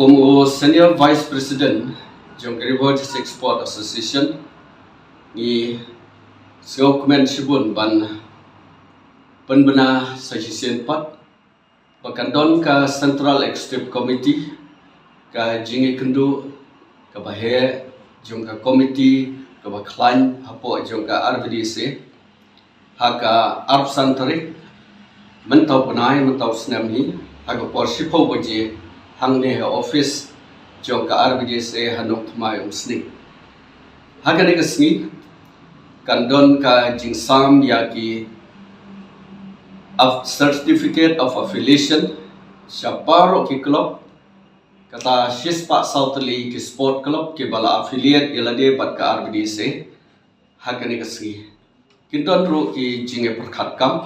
Como Senior Vice President Jong River District Sport Association ni Seokumen Shibun ban penbena Sajisian Pat Bakandon ka Central Executive Committee ka jingi kendu ka bahe jong ka committee ka baklan hapo jong ka RVDC haka arpsan tarik mentau penai mentau senami haka porshipo baje hangne office jong ka RVDC hanok thmai umsni haka ne kasni kandon ka jingsam yaki of certificate of affiliation syaparo ki club kata Shispa Southly ki sport club ki bala affiliate ilade bat ka RVDC haka ne kasni kinton ru ki jinge perkhat kam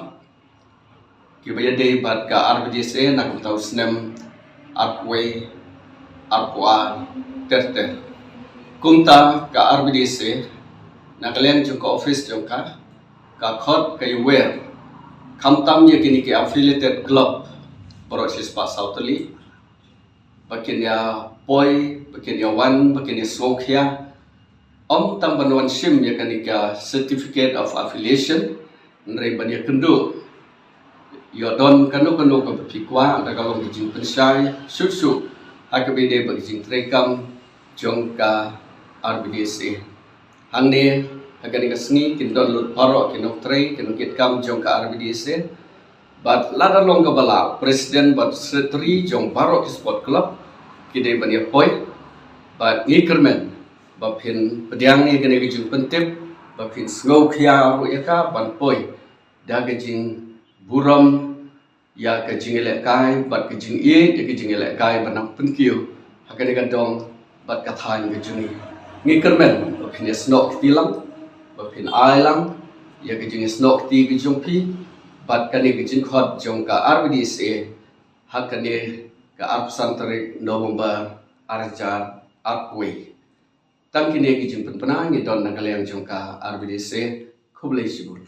ki bayade bat ka RVDC nak tau snem arkway arkwa terte kumta ka RVDC nakalen jong ka office jong ka khot kay wer kamtam ye kini ki affiliated club boro Shispa Southly bakin ya poi bakin ya wan bakin ya sokhya om tam banwan sim ya kani ka certificate of affiliation nrei ban ya kendu yo don kanu ka pikwa ada kalong jing pensai susu hakabide bag jing trekam jong ka RVDC hangne hagani ka sngi kindon lut paro kinok trei kinokit kam jong ka RVDC but lada long ka bala president but secretary jong paro sport club kide ban ya poi but ngikermen bapin pediang ni kene jing pentip bapin ngau khia ru yaka ban poi daga jing buram ya ke jingile kai bat ke jing e ke jingile kai banam penkiu hakane gandong bat kathan ke juni ngikermen bapin snok tilang bapin ailang ya ke jing snok ti ke jongpi bat kane ke jing khot jong ka RVDC hakane ka arpsan tarik November arjar arkway tam kine ke jing penpenang ni don nagaleng jong ka RVDC khoblei sibul